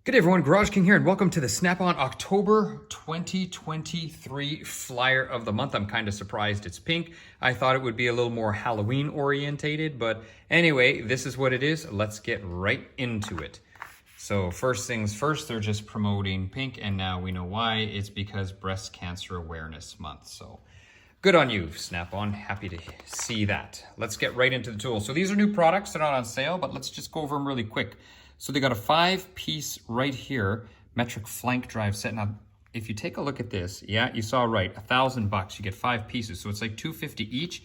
Good day everyone, Garage King here, and welcome to the Snap-on October 2023 flyer of the month. I'm kind of surprised it's pink. I thought it would be a little more Halloween orientated, but anyway, this is what it is. Let's get right into it. So first things first, they're just promoting pink, and now we know why. It's because Breast Cancer Awareness Month. So good on you, Snap-on. Happy to see that. Let's get right into the tools. So these are new products. They're not on sale, but let's just go over them really quick. So they got a 5-piece right here, metric flank drive set. Now, if you take a look at this, yeah, you saw right, $1,000. You get 5 pieces, so it's like $250 each.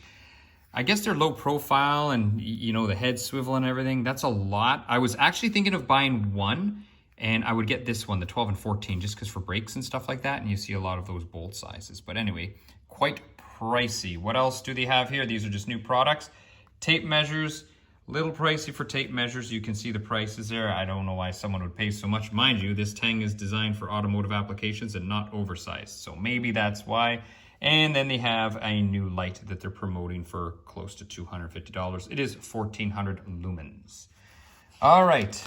I guess they're low profile, and you know the head swivel and everything. That's a lot. I was actually thinking of buying one, and I would get this one, the 12 and 14, just because for brakes and stuff like that. And you see a lot of those bolt sizes. But anyway, quite pricey. What else do they have here? These are just new products. Tape measures. Little pricey for tape measures. You can see the prices there. I don't know why someone would pay so much. Mind you, this tang is designed for automotive applications and not oversized. So maybe that's why. And then they have a new light that they're promoting for close to $250. It is 1400 lumens. All right.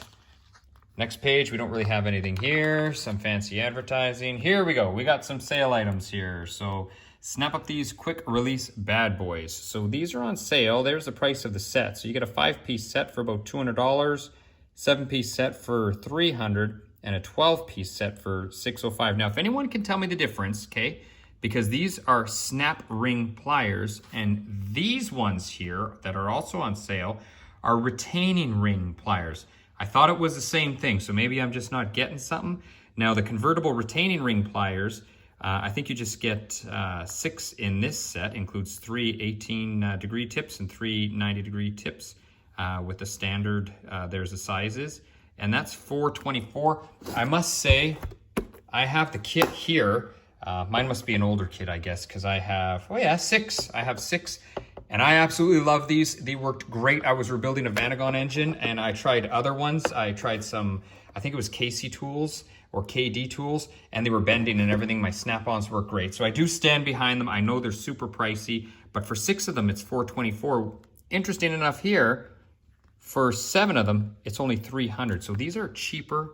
Next page, we don't really have anything here. Some fancy advertising. Here we go. We got some sale items here. So snap up these quick release bad boys. So these are on sale. There's the price of the set. So you get a 5-piece set for about $200, 7-piece set for $300, and a 12-piece set for $605. Now, if anyone can tell me the difference, okay, because these are snap ring pliers, and these ones here that are also on sale are retaining ring pliers. I thought it was the same thing, so maybe I'm just not getting something. Now, the convertible retaining ring pliers, I think you just get 6 in this set. Includes 3 18-degree tips and 3 90-degree tips with the standard, there's the sizes. And that's $424. I must say, I have the kit here. Mine must be an older kit, I guess, because I have, 6. I have 6, and I absolutely love these. They worked great. I was rebuilding a Vanagon engine, and I tried other ones. I tried some, I think it was KC tools, or KD tools, and they were bending and everything. My snap-ons work great. So I do stand behind them. I know they're super pricey, but for 6 of them, it's $424. Interesting enough here, for 7 of them, it's only $300. So these are cheaper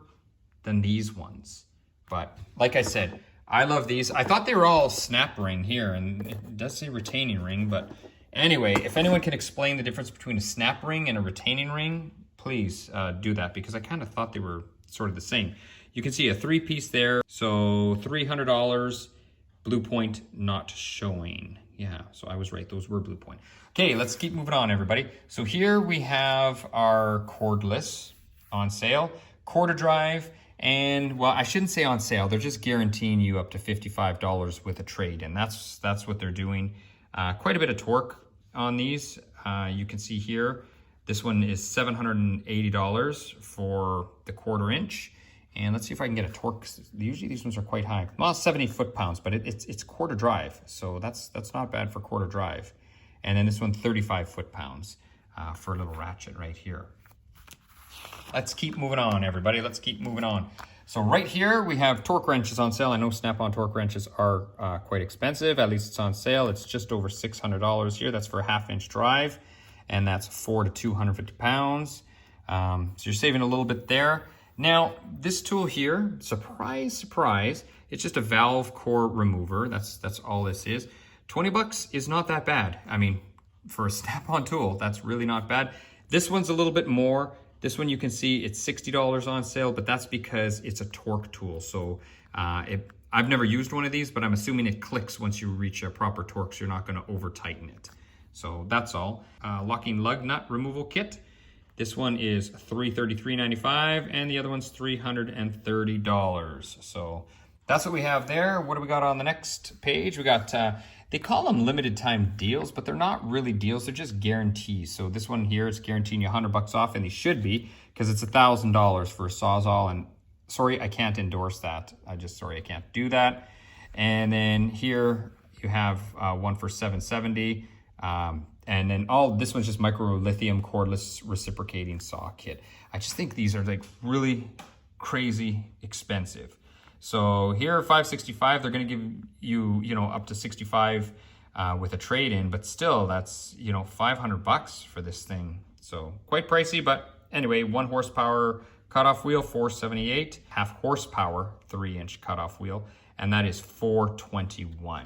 than these ones. But like I said, I love these. I thought they were all snap ring here, and it does say retaining ring, but anyway, if anyone can explain the difference between a snap ring and a retaining ring, please do that, because I kind of thought they were sort of the same. You can see a 3-piece there, so $300, Blue Point not showing. Yeah, so I was right, those were Blue Point. Okay, let's keep moving on, everybody. So here we have our cordless on sale, quarter drive, and well, I shouldn't say on sale, they're just guaranteeing you up to $55 with a trade, and that's what they're doing. Quite a bit of torque on these. You can see here, this one is $780 for the 1/4 inch. And let's see if I can get a torque. Usually these ones are quite high. Well, 70 foot-pounds, but it's quarter drive. So that's not bad for quarter drive. And then this one, 35 foot-pounds for a little ratchet right here. Let's keep moving on, everybody. Let's keep moving on. So right here, we have torque wrenches on sale. I know Snap-on torque wrenches are quite expensive. At least it's on sale. It's just over $600 here. That's for a 1/2-inch drive. And that's 4 to 250 pounds. So you're saving a little bit there. Now, this tool here, surprise, surprise, it's just a valve core remover. That's all this is. $20 is not that bad. I mean, for a Snap-on tool, that's really not bad. This one's a little bit more. This one you can see it's $60 on sale, but that's because it's a torque tool. So I've never used one of these, but I'm assuming it clicks once you reach a proper torque, so you're not gonna over tighten it. So that's all. Locking lug nut removal kit. This one is $333.95, and the other one's $330. So that's what we have there. What do we got on the next page? We got, they call them limited time deals, but they're not really deals. They're just guarantees. So this one here is guaranteeing you $100 off, and they should be, because it's $1,000 for a Sawzall. And sorry, I can't endorse that. Sorry, I can't do that. And then here you have one for $770. And then this one's just micro lithium cordless reciprocating saw kit. I just think these are like really crazy expensive. So here, $565, they're gonna give you, up to $65 with a trade-in, but still that's, $500 for this thing. So quite pricey, but anyway, 1 horsepower cutoff wheel, 478, half horsepower, 3-inch cutoff wheel, and that is 421.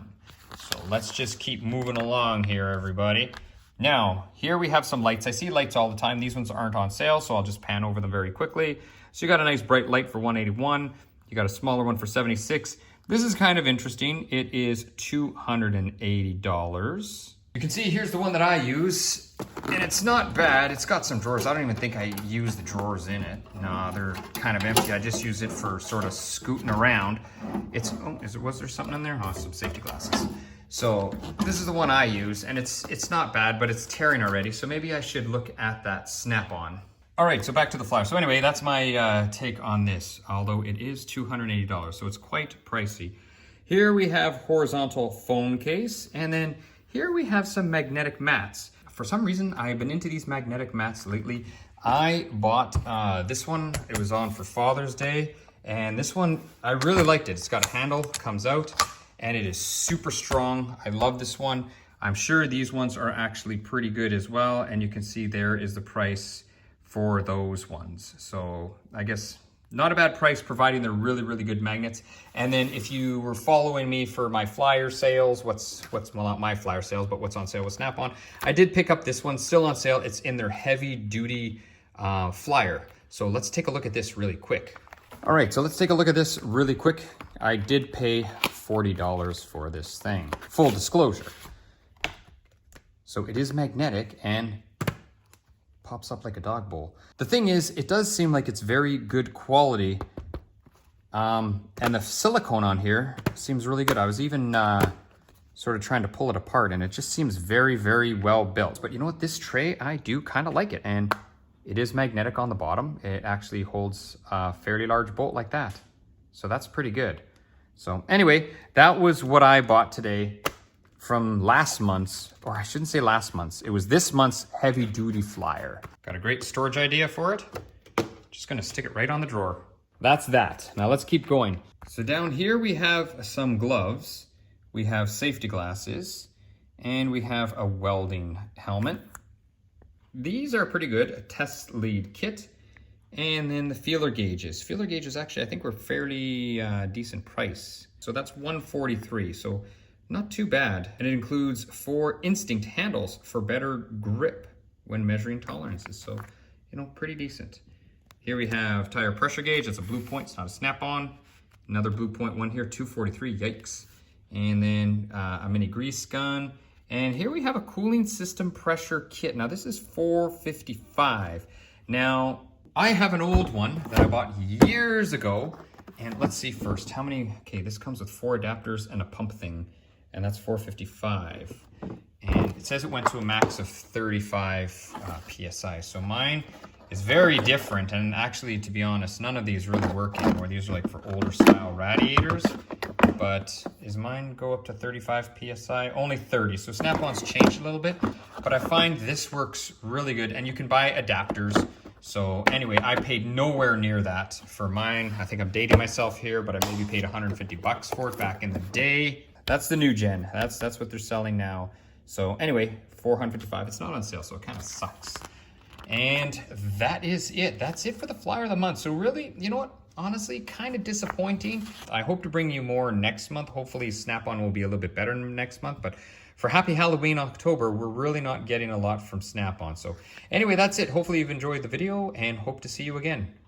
So let's just keep moving along here, everybody. Now, here we have some lights. I see lights all the time. These ones aren't on sale, so I'll just pan over them very quickly. So you got a nice bright light for 181. You got a smaller one for 76. This is kind of interesting. It is $280. You can see here's the one that I use, and it's not bad. It's got some drawers. I don't even think I use the drawers in it. No, they're kind of empty. I just use it for sort of scooting around. Was there something in there? Oh, some safety glasses. So this is the one I use, and it's not bad, but it's tearing already. So maybe I should look at that snap-on. All right, so back to the flyer. So anyway, that's my take on this, although it is $280, so it's quite pricey. Here we have horizontal phone case, and then here we have some magnetic mats. For some reason, I've been into these magnetic mats lately. I bought this one. It was on for Father's Day, and this one, I really liked it. It's got a handle, comes out, and it is super strong. I love this one. I'm sure these ones are actually pretty good as well, and you can see there is the price for those ones. So I guess not a bad price, providing they're really, really good magnets. And then if you were following me for my flyer sales, well, not my flyer sales, but what's on sale with Snap-on, I did pick up this one, still on sale. It's in their heavy duty flyer. So let's take a look at this really quick. All right, so let's take a look at this really quick. I did pay $40 for this thing. Full disclosure. So it is magnetic and pops up like a dog bowl. The thing is, it does seem like it's very good quality. And the silicone on here seems really good. I was even sort of trying to pull it apart, and it just seems very, very well built. But you know what? This tray, I do kind of like it. And it is magnetic on the bottom. It actually holds a fairly large bolt like that. So that's pretty good. So anyway, that was what I bought today from last month's, or I shouldn't say last month's, it was this month's heavy duty flyer. Got a great storage idea for it. Just gonna stick it right on the drawer. That's that. Now let's keep going. So down here we have some gloves, we have safety glasses, and we have a welding helmet. These are pretty good, a test lead kit, and then the feeler gauges. Feeler gauges actually I think were fairly decent price. So that's $143, so not too bad. And it includes 4 instinct handles for better grip when measuring tolerances. So, you know, pretty decent. Here we have tire pressure gauge. It's a Blue Point, it's not a snap-on. Another Blue Point one here, 243, yikes. And then a mini grease gun. And here we have a cooling system pressure kit. Now this is $455. Now, I have an old one that I bought years ago. And let's see first, how many, okay, this comes with 4 adapters and a pump thing. And that's $455. And it says it went to a max of 35 PSI. So mine is very different. And actually, to be honest, none of these really work anymore. These are like for older style radiators. But is mine go up to 35 PSI? Only 30. So Snap-on's changed a little bit. But I find this works really good. And you can buy adapters. So anyway, I paid nowhere near that for mine. I think I'm dating myself here, but I maybe paid 150 bucks for it back in the day. That's the new gen. That's what they're selling now. So anyway, $455. It's not on sale, so it kind of sucks. And that is it. That's it for the flyer of the month. So really, you know what? Honestly, kind of disappointing. I hope to bring you more next month. Hopefully Snap-on will be a little bit better next month. But for Happy Halloween October, we're really not getting a lot from Snap-on. So anyway, that's it. Hopefully you've enjoyed the video and hope to see you again.